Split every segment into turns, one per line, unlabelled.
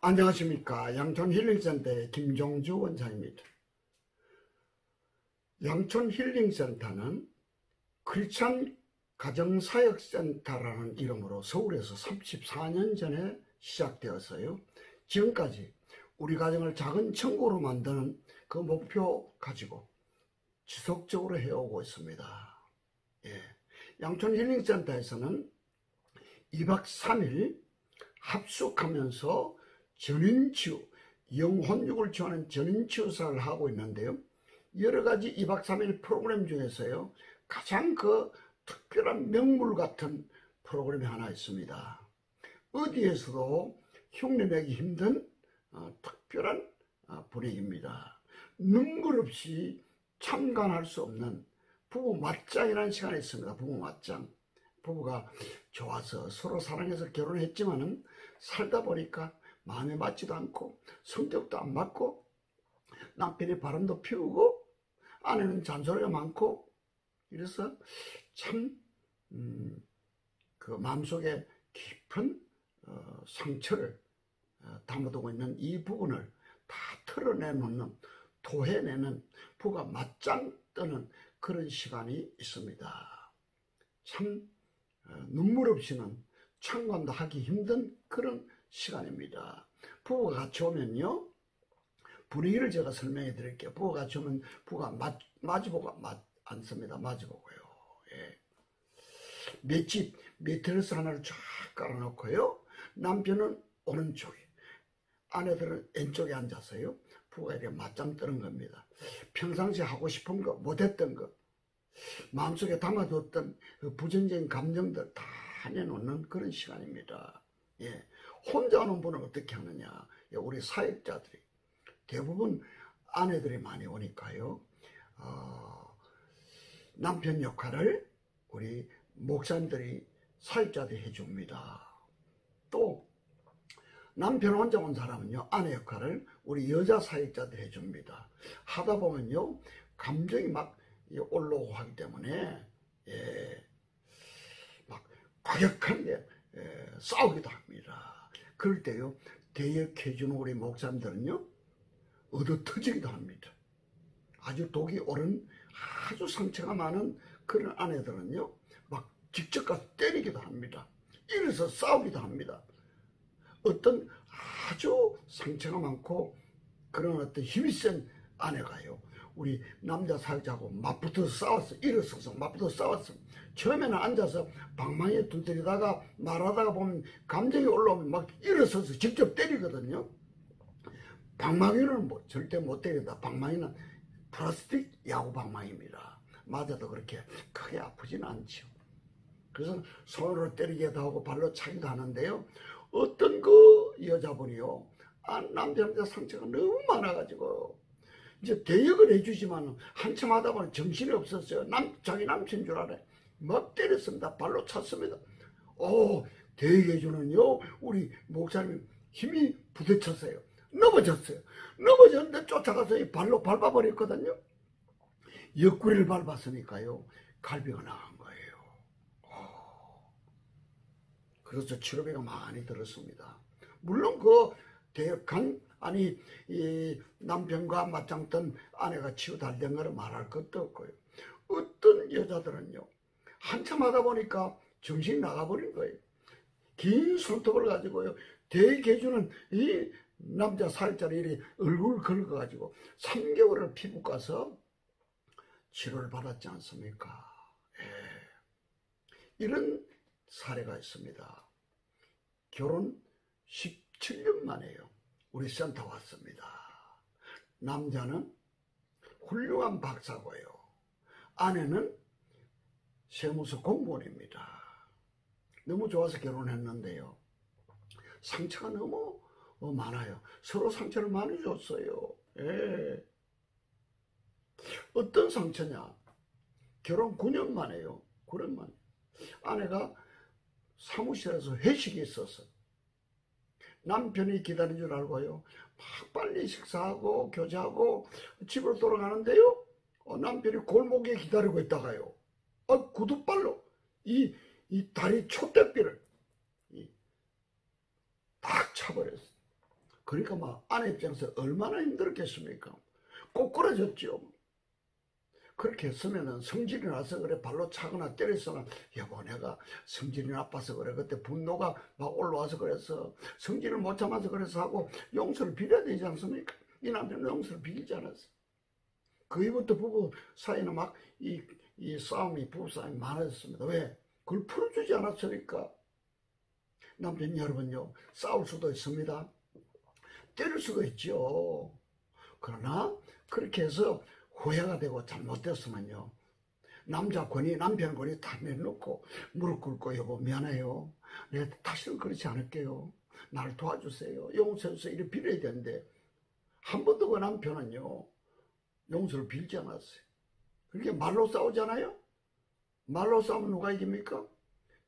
안녕하십니까. 양촌힐링센터의 김종주 원장입니다. 양촌힐링센터는 크리스찬 가정사역센터라는 이름으로 서울에서 34년 전에 시작되었어요. 지금까지 우리 가정을 작은 천국으로 만드는 그 목표 가지고 지속적으로 해오고 있습니다. 양촌힐링센터에서는 2박 3일 합숙하면서 전인치유, 영혼육을 지원하는 전인치유사를 하고 있는데요. 여러가지 2박 3일 프로그램 중에서요, 가장 특별한 명물 같은 프로그램이 하나 있습니다. 어디에서도 흉내내기 힘든 특별한 분위기입니다. 눈물 없이 참관할 수 없는 부부 맞짱이라는 시간이 있습니다. 부부 맞짱. 부부가 좋아서 서로 사랑해서 결혼했지만은 살다 보니까 마음에 맞지도 않고 성격도 안 맞고 남편이 바람도 피우고 아내는 잔소리가 많고 이래서 참 그 마음속에 깊은 상처를 담아두고 있는 이 부분을 다 털어내놓는, 토해내는, 부부가 맞짱 뜨는 그런 시간이 있습니다. 참 눈물 없이는 참관도 하기 힘든 그런 시간입니다. 부부가 같이 오면요, 분위기를 제가 설명해 드릴게요. 부부가 같이 오면 부부가 마주보고 앉습니다. 마주보고요. 맷집, 매트리스 하나를 쫙 깔아놓고요, 남편은 오른쪽에, 아내들은 왼쪽에 앉아서요, 부부가 이렇게 맞짱 뜨는 겁니다. 평상시에 하고 싶은 거, 못했던 거, 마음속에 담아뒀던 그 부정적인 감정들 다 내놓는 그런 시간입니다. 혼자 오는 분은 어떻게 하느냐. 우리 사역자들이 대부분 아내들이 많이 오니까요, 남편 역할을 우리 목사님들이 사역자들이 해줍니다. 또 남편 혼자 온 사람은요, 아내 역할을 우리 여자 사역자들이 해줍니다. 하다 보면요, 감정이 막 올라오고 하기 때문에 막 과격하게 싸우기도 합니다. 그럴 때요, 대역해주는 우리 목사님들은요, 얻어터지기도 합니다. 아주 독이 오른, 아주 상처가 많은 그런 아내들은요, 막 직접 가서 때리기도 합니다. 이래서 싸우기도 합니다. 어떤 아주 상처가 많고 그런 어떤 힘이 센 아내가요, 우리 남자 사역자하고 맞붙어서 싸웠어. 일어서서 맞붙어서 싸웠어. 처음에는 앉아서 방망이에 두드리다가 말하다가 보면 감정이 올라오면 막 일어서서 직접 때리거든요. 방망이는 절대 못 때린다. 방망이는 플라스틱 야구 방망이입니다. 맞아도 그렇게 크게 아프지는 않죠. 그래서 손으로 때리기도 하고 발로 차기도 하는데요, 어떤 그 여자분이요, 남자한테 상처가 너무 많아가지고 이제 대역을 해주지만 한참 하다 보니 정신이 없었어요. 자기 남친 줄 알아요. 막 때렸습니다. 발로 찼습니다. 대역해주는요, 우리 목사님 힘이 부딪혔어요. 넘어졌어요. 넘어졌는데 쫓아가서 발로 밟아버렸거든요. 옆구리를 밟았으니까요, 갈비가 나간 거예요. 그래서 치료비가 많이 들었습니다. 물론 그 대역한, 이 남편과 맞짱 뜬 아내가 치유 잘 된 거를 말할 것도 없고요. 어떤 여자들은요, 한참 하다 보니까 정신이 나가버린 거예요. 긴 손톱을 가지고요, 대역해주는 이 남자 사역자를 이렇게 얼굴 긁어가지고 3개월을 피부과서 치료를 받았지 않습니까? 이런 사례가 있습니다. 결혼 17년 만에요, 우리 센터 왔습니다. 남자는 훌륭한 박사고요, 아내는 세무서 공무원입니다. 너무 좋아서 결혼했는데요, 상처가 너무 많아요. 서로 상처를 많이 줬어요. 어떤 상처냐. 결혼 9년 만에요. 9년 만에 아내가 사무실에서 회식이 있었어. 남편이 기다린 줄 알고요, 막 빨리 식사하고 교제하고 집으로 돌아가는데요, 남편이 골목에 기다리고 있다가요, 구두발로 이 다리 촛대뼈를 딱 차버렸어. 그러니까 막 아내 입장에서 얼마나 힘들었겠습니까? 꼬꾸라졌죠. 그렇게 했으면은 성질이 나서 그래 발로 차거나 때렸으나 여보 내가 성질이 나빠서 그래 그때 분노가 막 올라와서 그래서 성질을 못 참아서 그래서 하고 용서를 빌어야 되지 않습니까? 이 남편은 용서를 빌지 않았어. 그 이후부터 부부 사이는 막 이 싸움이 부부싸움이 많아졌습니다. 왜? 그걸 풀어주지 않았으니까. 남편 여러분요 싸울 수도 있습니다. 때릴 수도 있죠. 그러나 그렇게 해서 후회가 되고 잘못됐으면요 남편 권위 다 내놓고 무릎 꿇고 여보 미안해요. 내가 다시는 그렇지 않을게요. 나를 도와주세요. 용서해서 이렇게 빌어야 되는데 한 번도 그 남편은요 용서를 빌지 않았어요. 그렇게 말로 싸우잖아요. 말로 싸우면 누가 이깁니까?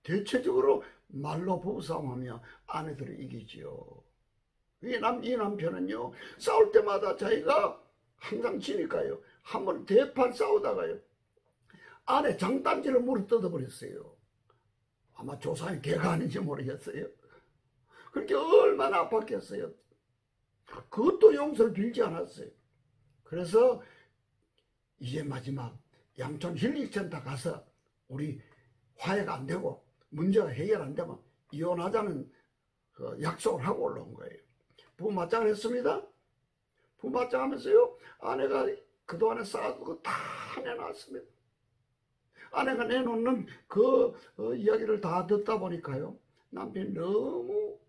대체적으로 말로 부부싸움하면 아내들이 이기지요. 이 남편은요 싸울 때마다 자기가 항상 지니까요 한 번 대판 싸우다가요 아내 장단지를 물어 뜯어버렸어요. 아마 조상의 개가 아닌지 모르겠어요. 그렇게 얼마나 아팠겠어요. 그것도 용서를 빌지 않았어요. 그래서 이제 마지막 양촌 힐링센터 가서 우리 화해가 안 되고 문제가 해결 안 되면 이혼하자는 그 약속을 하고 올라온 거예요. 부부 맞짱을 했습니다. 부부 맞짱 하면서요 아내가 그동안에 쌓아둔 거 다 내놨습니다. 아내가 내놓는 그 이야기를 다 듣다 보니까요 남편이 너무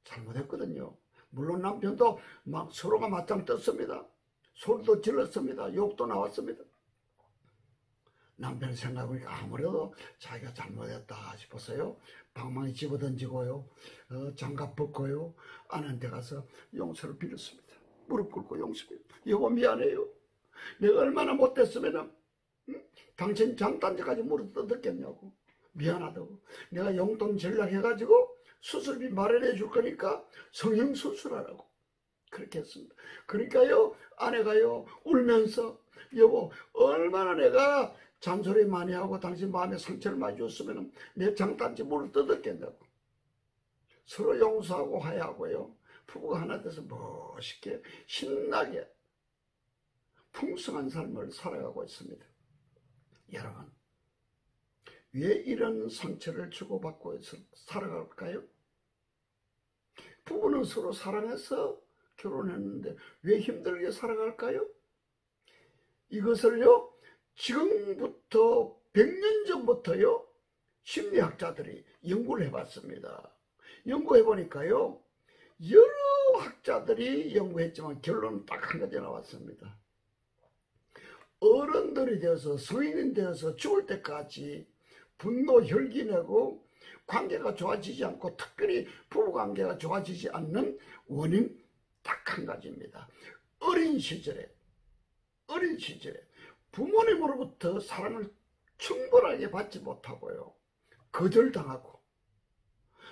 잘못했거든요. 물론 남편도 막 서로가 맞짱 떴습니다. 소리도 질렀습니다. 욕도 나왔습니다. 남편 생각해보니까 아무래도 자기가 잘못했다 싶었어요. 방망이 집어던지고요 장갑 벗고요 아내한테 가서 용서를 빌었습니다. 무릎 꿇고 용서를 여보 미안해요. 내가 얼마나 못됐으면 당신 장단지까지 무릎 뜯었겠냐고. 미안하다고. 내가 용돈 전략해가지고 수술비 마련해 줄 거니까 성형수술하라고 그렇게 했습니다. 그러니까요 아내가요 울면서 여보 얼마나 내가 잔소리 많이 하고 당신 마음에 상처를 많이 줬으면 내 장단지 물을 뜯었겠냐고. 서로 용서하고 화해하고요 부부가 하나 돼서 멋있게 신나게 풍성한 삶을 살아가고 있습니다. 여러분 왜 이런 상처를 주고받고 살아갈까요? 부부는 서로 사랑해서 결혼했는데 왜 힘들게 살아갈까요? 이것을요 지금부터 100년 전부터요 심리학자들이 연구를 해봤습니다. 연구해보니까요 여러 학자들이 연구했지만 결론은 딱 한 가지 나왔습니다. 어른들이 되어서 성인이 되어서 죽을 때까지 분노 혈기내고 관계가 좋아지지 않고 특별히 부부관계가 좋아지지 않는 원인 딱 한 가지입니다. 어린 시절에 부모님으로부터 사랑을 충분하게 받지 못하고요 거절당하고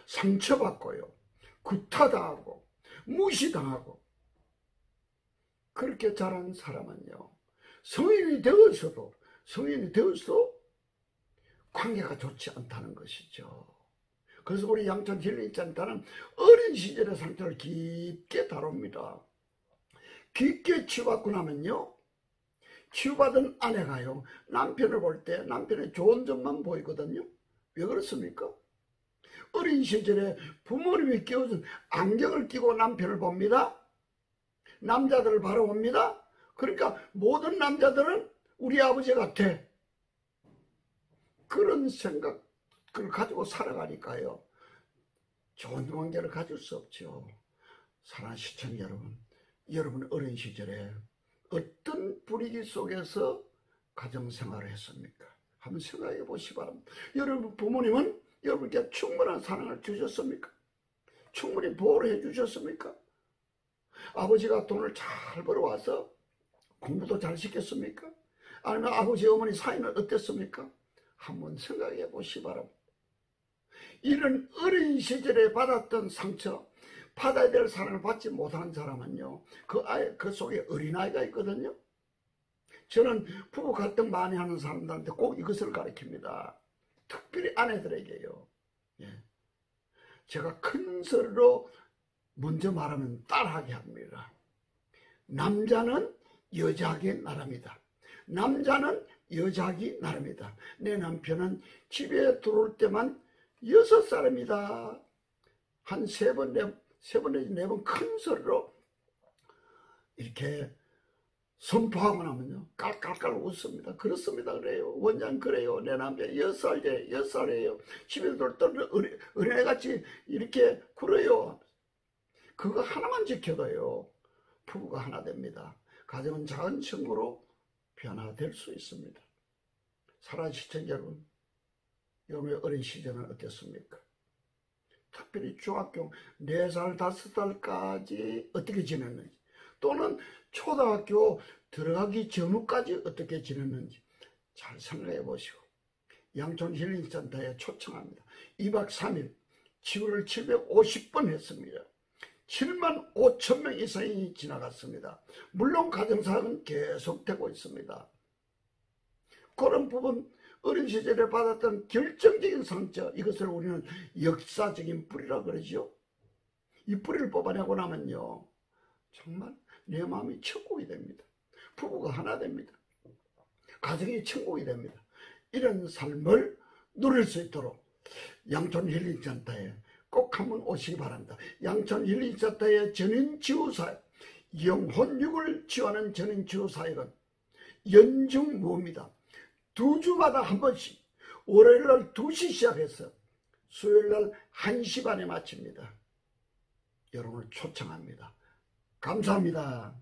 상처받고요 구타당하고 무시당하고 그렇게 자란 사람은요 성인이 되어서도 관계가 좋지 않다는 것이죠. 그래서 우리 양천 힐링센터는 어린 시절의 상처를 깊게 다룹니다. 깊게 치유받고 나면요 치유받은 아내가요 남편을 볼 때 남편의 좋은 점만 보이거든요. 왜 그렇습니까? 어린 시절에 부모님이 끼워준 안경을 끼고 남편을 봅니다. 남자들을 바라봅니다. 그러니까 모든 남자들은 우리 아버지 같아. 그런 생각을 가지고 살아가니까요 좋은 관계를 가질 수 없죠. 사랑하는 시청자 여러분 어린 시절에 어떤 분위기 속에서 가정생활을 했습니까? 한번 생각해 보시기 바랍니다. 여러분 부모님은 여러분께 충분한 사랑을 주셨습니까? 충분히 보호를 해주셨습니까? 아버지가 돈을 잘 벌어와서 공부도 잘 시켰습니까? 아니면 아버지 어머니 사이는 어땠습니까? 한번 생각해 보시기 바랍니다. 이런 어린 시절에 받았던 상처, 받아야 될 사랑을 받지 못하는 사람은요 그 속에 어린아이가 있거든요. 저는 부부 갈등 많이 하는 사람들한테 꼭 이것을 가르칩니다. 특별히 아내들에게요. 제가 큰 소리로 먼저 말하면 따라하게 합니다. 남자는 여자에게 나랍니다. 남자는 여자에게 나릅니다. 내 남편은 집에 들어올 때만 6살입니다. 한 3번 내지 4번 큰 소리로 이렇게 선포하고 나면요, 깔깔깔 웃습니다. 그렇습니다. 그래요. 원장 그래요. 내 남자 6살이에요. 집에 들어올 때는 어린애같이 이렇게 굴어요. 그거 하나만 지켜도요, 부부가 하나 됩니다. 가정은 작은 친구로 변화될 수 있습니다. 사랑하는 시청자 여러분, 여러분의 어린 시절은 어땠습니까? 특별히 중학교 4살, 5살까지 어떻게 지냈는지, 또는 초등학교 들어가기 전후까지 어떻게 지냈는지 잘 생각해 보시고, 양촌 힐링센터에 초청합니다. 2박 3일 치유를 750번 했습니다. 7만 5천 명 이상이 지나갔습니다. 물론 가정사역은 계속되고 있습니다. 그런 부분, 어린 시절에 받았던 결정적인 상처, 이것을 우리는 역사적인 뿌리라 그러죠. 이 뿌리를 뽑아내고 나면요, 정말 내 마음이 천국이 됩니다. 부부가 하나 됩니다. 가정이 천국이 됩니다. 이런 삶을 누릴 수 있도록 양촌 힐링센터에 꼭 한번 오시기 바랍니다. 양촌 힐링센터의 전인치유사역, 영혼육을 치유하는 전인치유사역은 연중무입니다. 2주마다 한 번씩 월요일날 2시 시작해서 수요일날 1시 반에 마칩니다. 여러분을 초청합니다. 감사합니다.